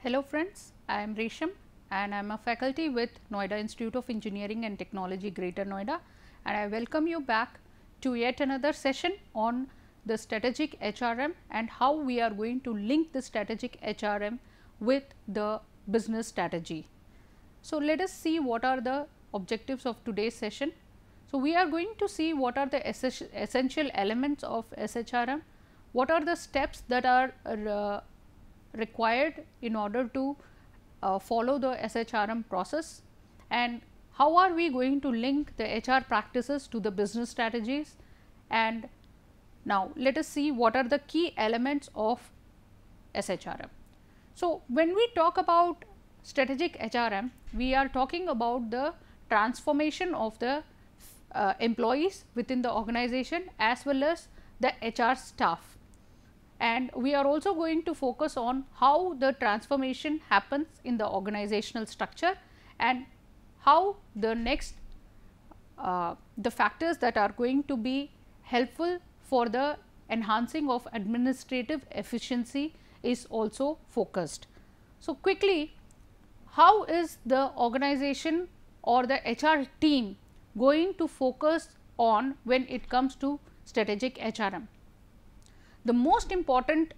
Hello friends, I am Resham and I am a faculty with Noida Institute of Engineering and Technology, Greater Noida, and I welcome you back to yet another session on the strategic HRM and how we are going to link the strategic HRM with the business strategy. So, let us see what are the objectives of today's session. So, we are going to see what are the essential elements of SHRM, what are the steps that are required in order to follow the SHRM process, and how are we going to link the HR practices to the business strategies. And now, let us see what are the key elements of SHRM. So, when we talk about strategic HRM, we are talking about the transformation of the employees within the organization as well as the HR staff. And we are also going to focus on how the transformation happens in the organizational structure and how the next the factors that are going to be helpful for the enhancing of administrative efficiency is also focused. So, quickly, how is the organization or the HR team going to focus on when it comes to strategic HRM? The most important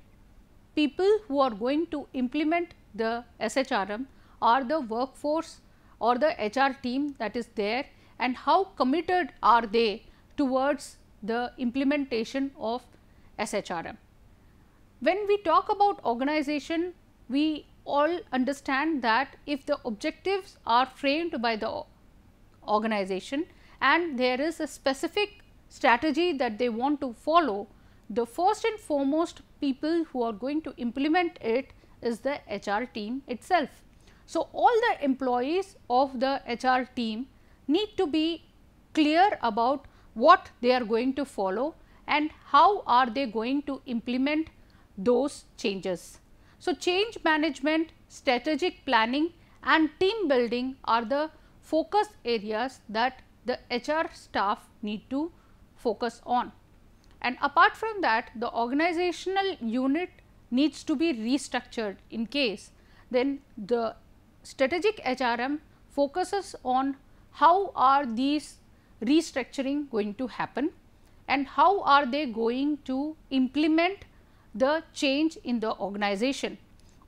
people who are going to implement the SHRM are the workforce or the HR team that is there, and how committed are they towards the implementation of SHRM. When we talk about organization, we all understand that if the objectives are framed by the organization and there is a specific strategy that they want to follow, the first and foremost people who are going to implement it is the HR team itself. So, all the employees of the HR team need to be clear about what they are going to follow and how are they going to implement those changes. So, change management, strategic planning and team building are the focus areas that the HR staff need to focus on. And apart from that, the organizational unit needs to be restructured in case, then the strategic HRM focuses on how are these restructuring going to happen and how are they going to implement the change in the organization.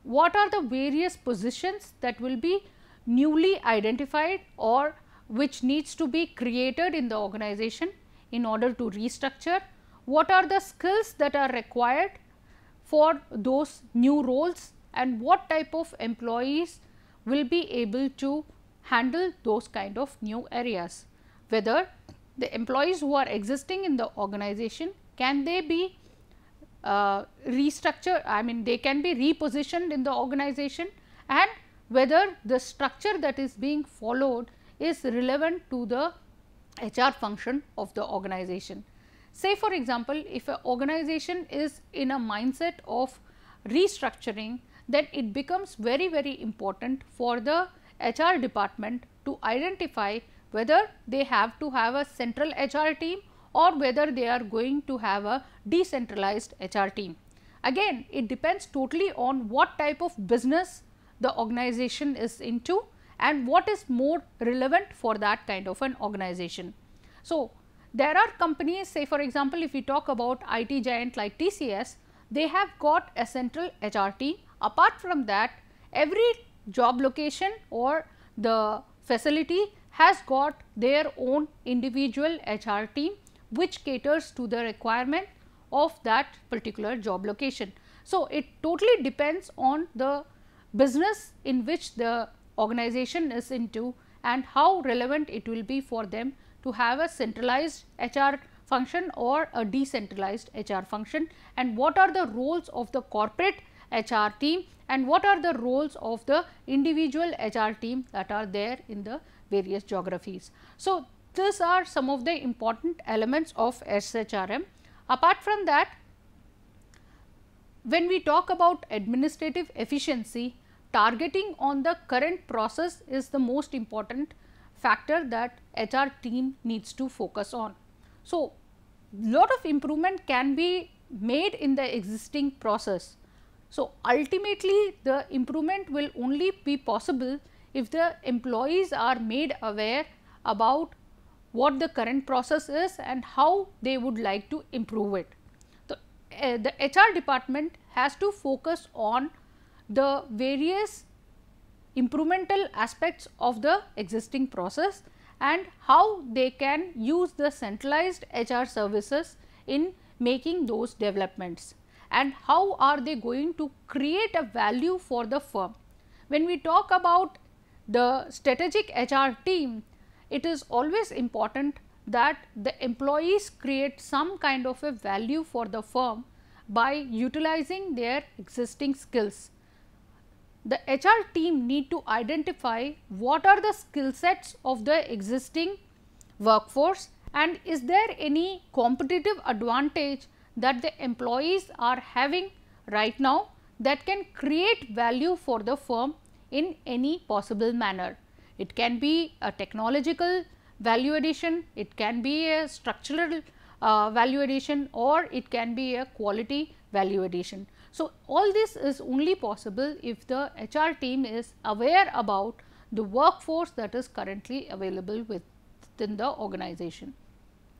What are the various positions that will be newly identified or which needs to be created in the organization in order to restructure? What are the skills that are required for those new roles and what type of employees will be able to handle those kind of new areas? Whether the employees who are existing in the organization, can they be restructured, I mean they can be repositioned in the organization, and whether the structure that is being followed is relevant to the HR function of the organization. Say for example, if an organization is in a mindset of restructuring, then it becomes very important for the HR department to identify whether they have to have a central HR team or whether they are going to have a decentralized HR team. Again, it depends totally on what type of business the organization is into and what is more relevant for that kind of an organization. So, there are companies, say for example, if we talk about IT giant like TCS, they have got a central HR team. Apart from that, every job location or the facility has got their own individual HR team which caters to the requirement of that particular job location. So, it totally depends on the business in which the organization is into and how relevant it will be for them to have a centralized HR function or a decentralized HR function, and what are the roles of the corporate HR team and what are the roles of the individual HR team that are there in the various geographies. So, these are some of the important elements of SHRM. Apart from that, when we talk about administrative efficiency, targeting on the current process is the most important factor that HR team needs to focus on. So, lot of improvement can be made in the existing process. So, ultimately the improvement will only be possible if the employees are made aware about what the current process is and how they would like to improve it. So, the HR department has to focus on the various implemental aspects of the existing process and how they can use the centralized HR services in making those developments, and how are they going to create a value for the firm. When we talk about the strategic HR team, it is always important that the employees create some kind of a value for the firm by utilizing their existing skills. The HR team need to identify what are the skill sets of the existing workforce and is there any competitive advantage that the employees are having right now that can create value for the firm in any possible manner. It can be a technological value addition, it can be a structural value addition, or it can be a quality value addition. So, all this is only possible if the HR team is aware about the workforce that is currently available within the organization.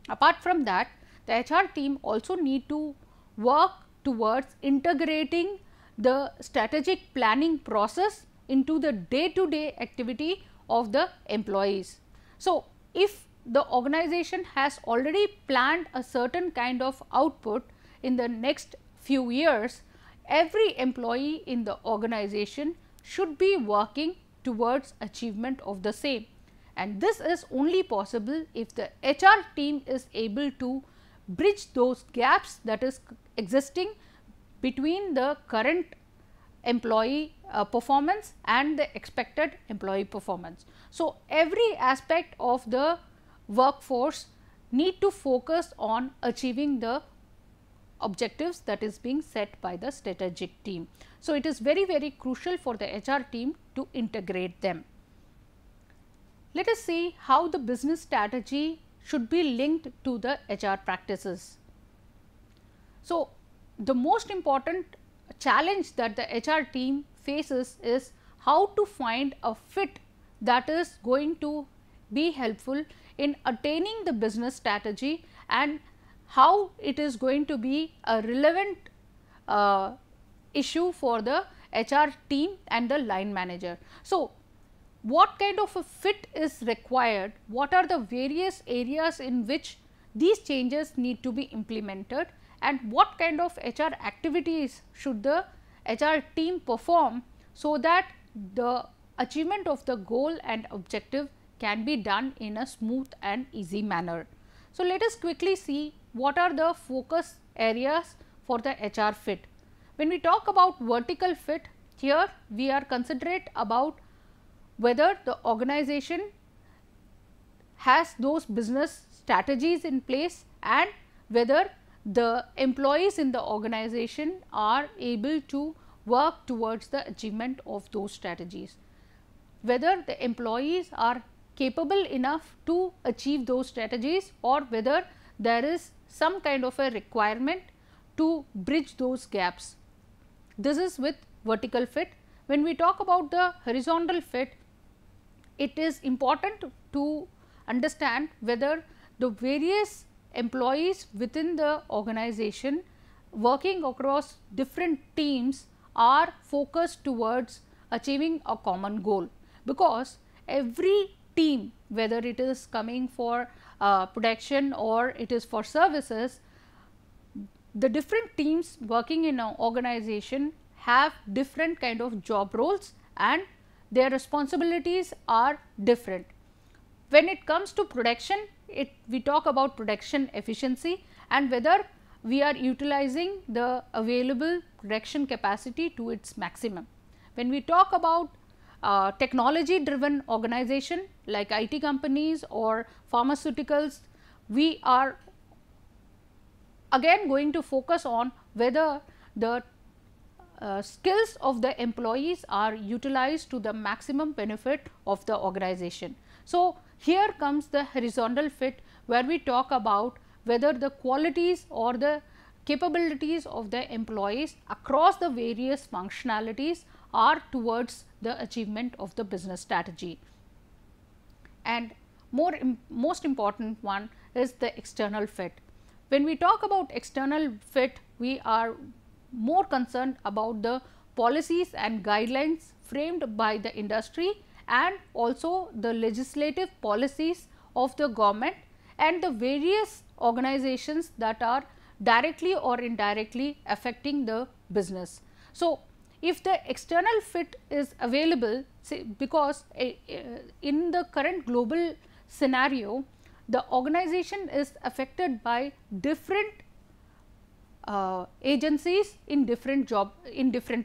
Apart from that, the HR team also need to work towards integrating the strategic planning process into the day-to-day activity of the employees. So, if the organization has already planned a certain kind of output in the next few years, every employee in the organization should be working towards achievement of the same, and this is only possible if the HR team is able to bridge those gaps that is existing between the current employee performance and the expected employee performance. So, every aspect of the workforce need to focus on achieving the objectives that is being set by the strategic team. So, it is very crucial for the HR team to integrate them. Let us see how the business strategy should be linked to the HR practices. So, the most important challenge that the HR team faces is how to find a fit that is going to be helpful in attaining the business strategy and how it is going to be a relevant issue for the HR team and the line manager. So, what kind of a fit is required, what are the various areas in which these changes need to be implemented, and what kind of HR activities should the HR team perform so that the achievement of the goal and objective can be done in a smooth and easy manner. So, let us quickly see what are the focus areas for the HR fit. When we talk about vertical fit, here we are considerate about whether the organization has those business strategies in place and whether the employees in the organization are able to work towards the achievement of those strategies, whether the employees are capable enough to achieve those strategies or whether there is some kind of a requirement to bridge those gaps. This is with vertical fit. When we talk about the horizontal fit, it is important to understand whether the various employees within the organization working across different teams are focused towards achieving a common goal, because every team, whether it is coming for production or it is for services, the different teams working in an organization have different kind of job roles and their responsibilities are different. When it comes to production, we talk about production efficiency and whether we are utilizing the available production capacity to its maximum. When we talk about technology driven organization like IT companies or pharmaceuticals, we are again going to focus on whether the skills of the employees are utilized to the maximum benefit of the organization. So, here comes the horizontal fit, where we talk about whether the qualities or the capabilities of the employees across the various functionalities are towards the achievement of the business strategy. And most important one is the external fit. When we talk about external fit, we are more concerned about the policies and guidelines framed by the industry and also the legislative policies of the government and the various organizations that are directly or indirectly affecting the business. So, if the external fit is available, say, because in the current global scenario, the organization is affected by different agencies in different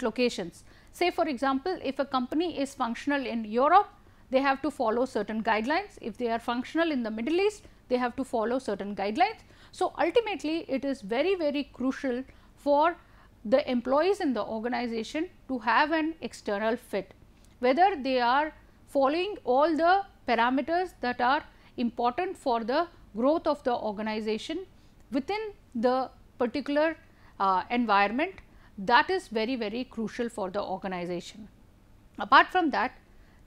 locations. Say for example, if a company is functional in Europe, they have to follow certain guidelines. If they are functional in the Middle East, they have to follow certain guidelines. So, ultimately it is very crucial for the employees in the organization to have an external fit, whether they are following all the parameters that are important for the growth of the organization within the particular environment. That is very crucial for the organization. Apart from that,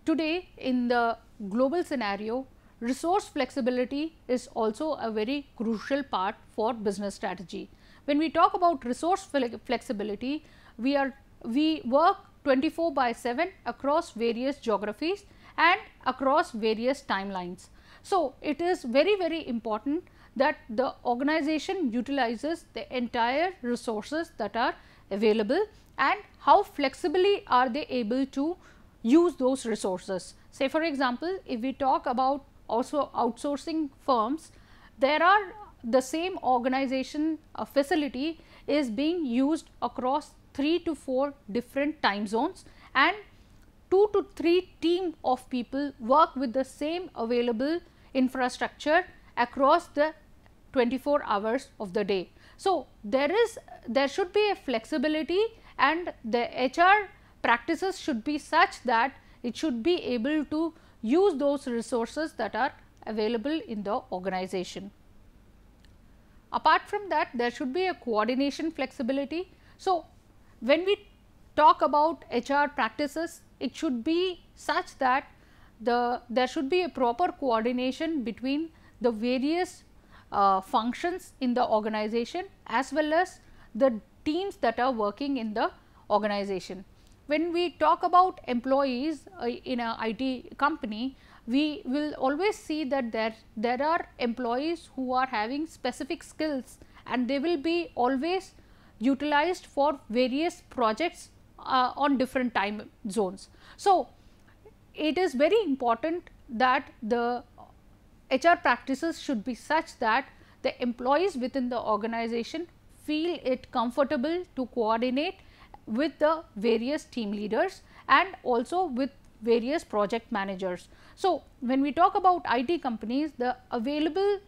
today in the global scenario, resource flexibility is also a very crucial part for business strategy. When we talk about resource flexibility, we work 24/7 across various geographies and across various timelines. So, it is very important that the organization utilizes the entire resources that are available and how flexibly are they able to use those resources. Say for example, if we talk about also outsourcing firms, there are the same organization facility is being used across 3 to 4 different time zones, and 2 to 3 team of people work with the same available infrastructure across the 24 hours of the day. So, there should be a flexibility, and the HR practices should be such that it should be able to use those resources that are available in the organization. Apart from that, there should be a coordination flexibility. So, when we talk about HR practices, it should be such that there should be a proper coordination between the various functions in the organization as well as the teams that are working in the organization. When we talk about employees in a IT company, we will always see that there are employees who are having specific skills, and they will be always utilized for various projects on different time zones. So, it is very important that the HR practices should be such that the employees within the organization feel it comfortable to coordinate with the various team leaders and also with various project managers. So, when we talk about IT companies, the available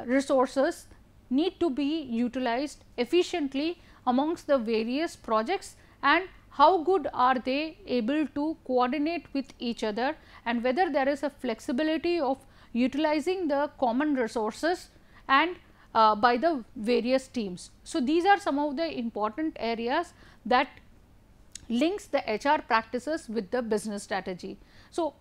resources need to be utilized efficiently amongst the various projects, and how good are they able to coordinate with each other, and whether there is a flexibility of utilizing the common resources and by the various teams. So, these are some of the important areas that links the HR practices with the business strategy. So,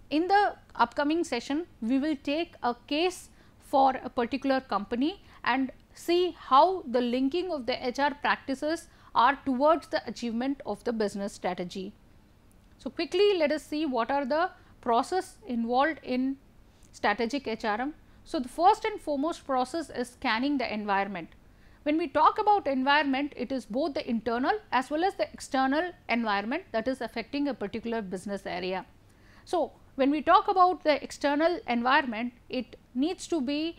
in the upcoming session, we will take a case for a particular company and see how the linking of the HR practices are towards the achievement of the business strategy. So, quickly let us see what are the process involved in strategic HRM. So, the first and foremost process is scanning the environment. When we talk about environment, it is both the internal as well as the external environment that is affecting a particular business area. So, when we talk about the external environment, it needs to be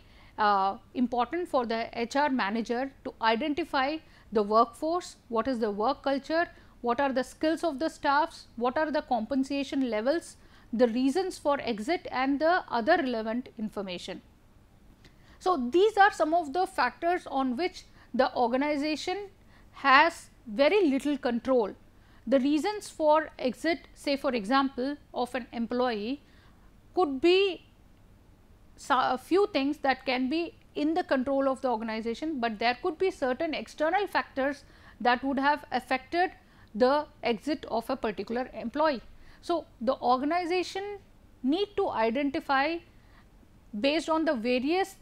important for the HR manager to identify the workforce, what is the work culture, what are the skills of the staffs, what are the compensation levels, the reasons for exit and the other relevant information. So, these are some of the factors on which the organization has very little control. The reasons for exit, say for example, of an employee could be a few things that can be in the control of the organization, but there could be certain external factors that would have affected the exit of a particular employee. So, the organization need to identify based on the various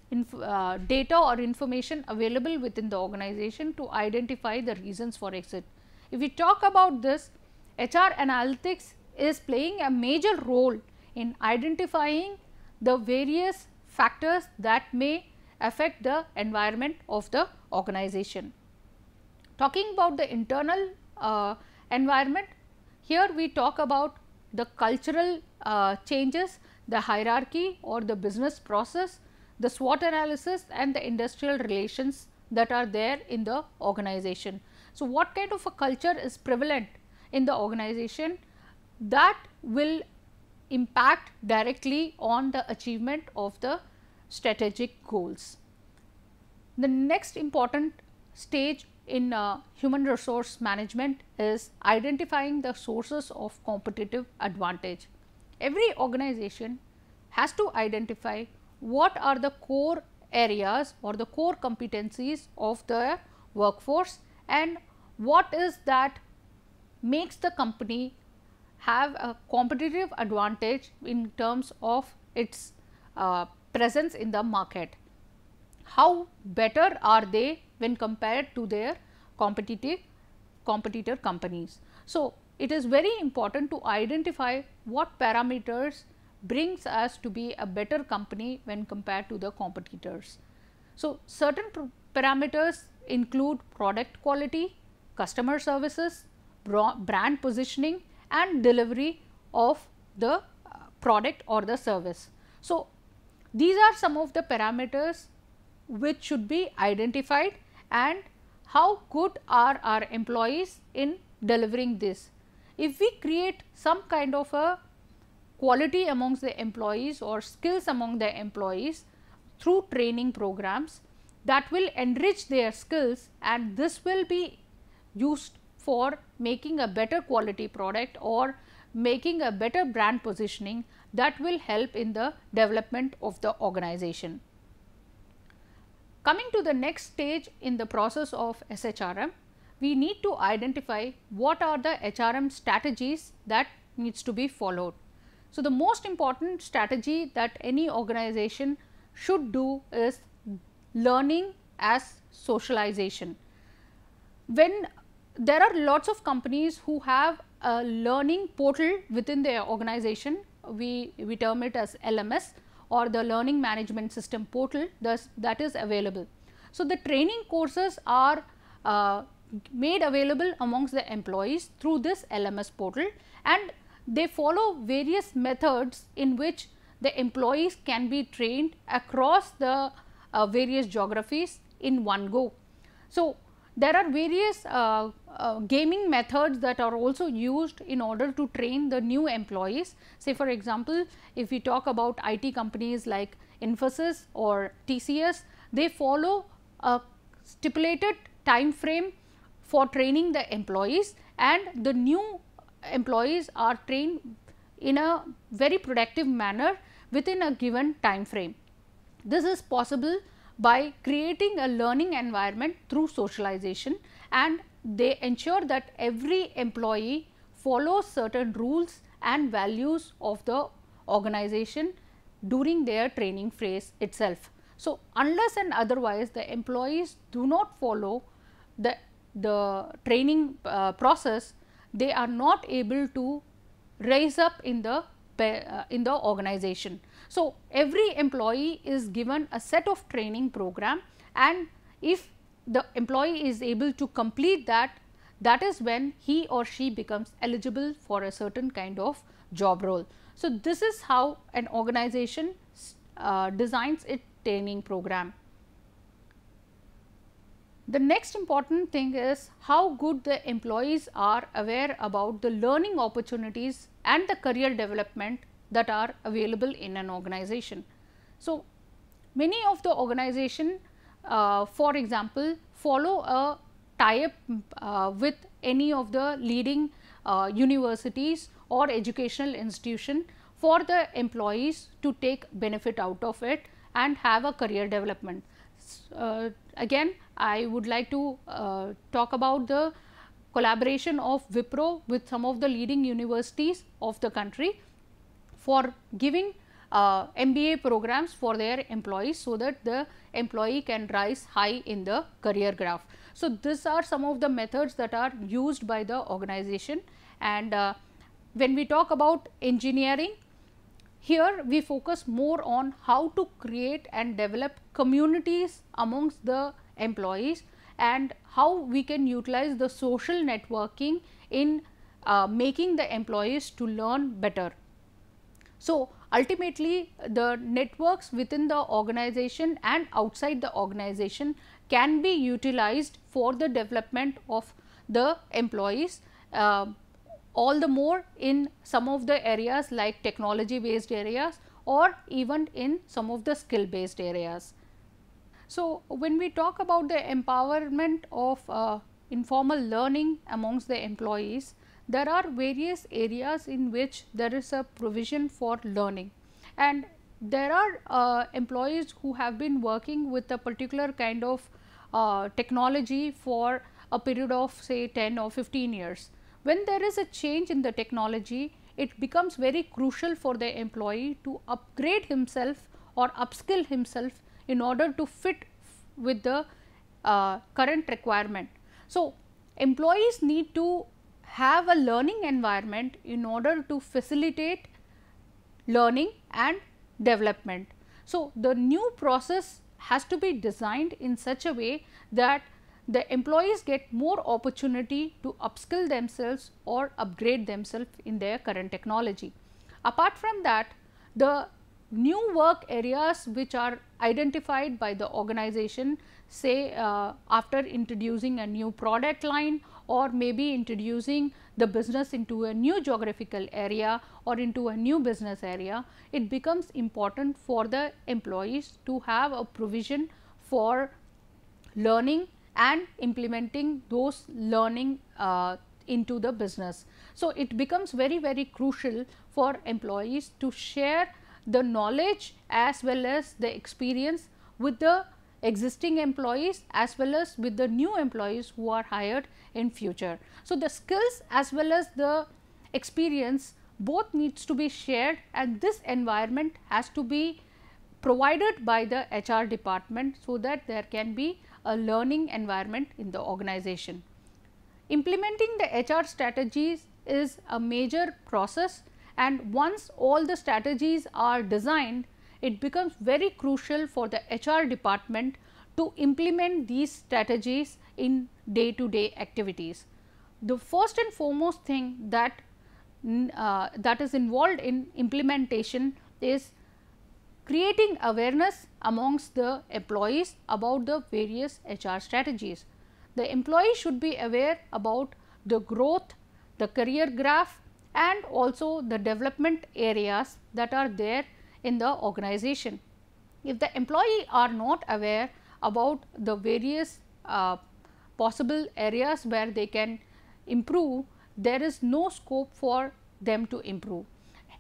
data or information available within the organization to identify the reasons for exit. If we talk about this, HR analytics is playing a major role in identifying the various factors that may affect the environment of the organization. Talking about the internal environment, here we talk about the cultural changes, the hierarchy or the business process, the SWOT analysis and the industrial relations that are there in the organization. So, what kind of a culture is prevalent in the organization that will impact directly on the achievement of the strategic goals. The next important stage in human resource management is identifying the sources of competitive advantage. Every organization has to identify what are the core areas or the core competencies of the workforce and what is that makes the company have a competitive advantage in terms of its presence in the market. How better are they when compared to their competitor companies. So, it is very important to identify what parameters brings us to be a better company when compared to the competitors. So, certain parameters include product quality, customer services, brand positioning and delivery of the product or the service. So, these are some of the parameters which should be identified and how good are our employees in delivering this. If we create some kind of a quality amongst the employees or skills among the employees through training programs, that will enrich their skills and this will be used for making a better quality product or making a better brand positioning that will help in the development of the organization. Coming to the next stage in the process of SHRM, we need to identify what are the HRM strategies that needs to be followed. So, the most important strategy that any organization should do is learning as socialization. When there are lots of companies who have a learning portal within their organization, we term it as LMS or the learning management system portal that is available. So, the training courses are made available amongst the employees through this LMS portal and they follow various methods in which the employees can be trained across the various geographies in one go. So, there are various gaming methods that are also used in order to train the new employees. Say for example, if we talk about IT companies like Infosys or TCS, they follow a stipulated time frame for training the employees and the new employees are trained in a very productive manner within a given time frame. This is possible by creating a learning environment through socialization and they ensure that every employee follows certain rules and values of the organization during their training phase itself. So, unless and otherwise the employees do not follow the training process, they are not able to rise up in the organization. So, every employee is given a set of training program and if the employee is able to complete that, that is when he or she becomes eligible for a certain kind of job role. So, this is how an organization designs its training program. The next important thing is how good the employees are aware about the learning opportunities and the career development that are available in an organization. So, many of the organization for example, follow a tie-up with any of the leading universities or educational institution for the employees to take benefit out of it and have a career development. again I would like to talk about the collaboration of Wipro with some of the leading universities of the country for giving MBA programs for their employees, so that the employee can rise high in the career graph. So, these are some of the methods that are used by the organization. And when we talk about engineering, here we focus more on how to create and develop communities amongst the employees, and how we can utilize the social networking in making the employees to learn better. So, ultimately the networks within the organization and outside the organization can be utilized for the development of the employees, all the more in some of the areas like technology based areas, or even in some of the skill based areas. So, when we talk about the empowerment of informal learning amongst the employees, there are various areas in which there is a provision for learning, and there are employees who have been working with a particular kind of technology for a period of say 10 or 15 years. When there is a change in the technology, it becomes very crucial for the employee to upgrade himself or upskill himself in order to fit with the current requirement. So, employees need to have a learning environment in order to facilitate learning and development. So, the new process has to be designed in such a way that the employees get more opportunity to upskill themselves or upgrade themselves in their current technology. Apart from that, the new work areas which are identified by the organization, say after introducing a new product line, or maybe introducing the business into a new geographical area or into a new business area, it becomes important for the employees to have a provision for learning and implementing those learning into the business. So, it becomes very crucial for employees to share the knowledge as well as the experience with the existing employees as well as with the new employees who are hired in future. So, the skills as well as the experience both needs to be shared, and this environment has to be provided by the HR department, so that there can be a learning environment in the organization. Implementing the HR strategies is a major process, and once all the strategies are designed, it becomes very crucial for the HR department to implement these strategies in day to day activities. The first and foremost thing that is involved in implementation is creating awareness amongst the employees about the various HR strategies. The employee should be aware about the growth, the career graph, and also the development areas that are there in the organization. If the employee are not aware about the various possible areas where they can improve, there is no scope for them to improve.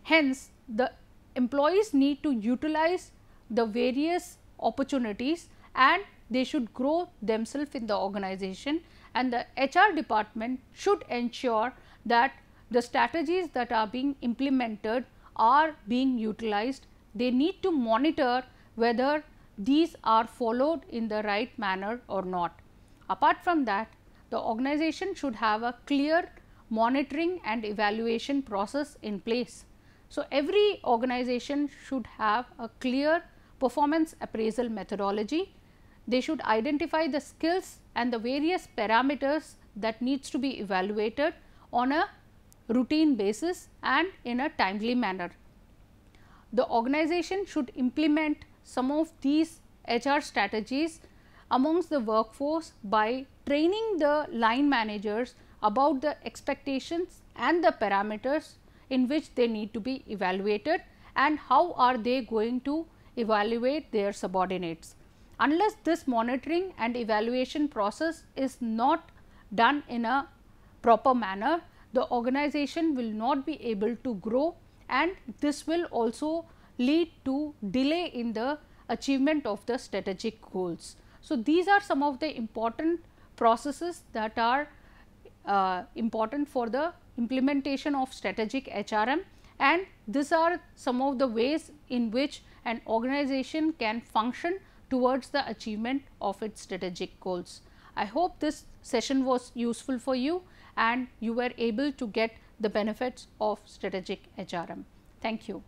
Hence, the employees need to utilize the various opportunities, and they should grow themselves in the organization, and the HR department should ensure that the strategies that are being implemented are being utilized. They need to monitor whether these are followed in the right manner or not. Apart from that, the organization should have a clear monitoring and evaluation process in place. So, every organization should have a clear performance appraisal methodology. They should identify the skills and the various parameters that needs to be evaluated on a routine basis and in a timely manner. The organization should implement some of these HR strategies amongst the workforce by training the line managers about the expectations and the parameters in which they need to be evaluated, and how are they going to evaluate their subordinates. Unless this monitoring and evaluation process is not done in a proper manner, the organization will not be able to grow, and this will also lead to delay in the achievement of the strategic goals. So, these are some of the important processes that are important for the implementation of strategic HRM, and these are some of the ways in which an organization can function towards the achievement of its strategic goals. I hope this session was useful for you and you were able to get the benefits of strategic HRM. Thank you.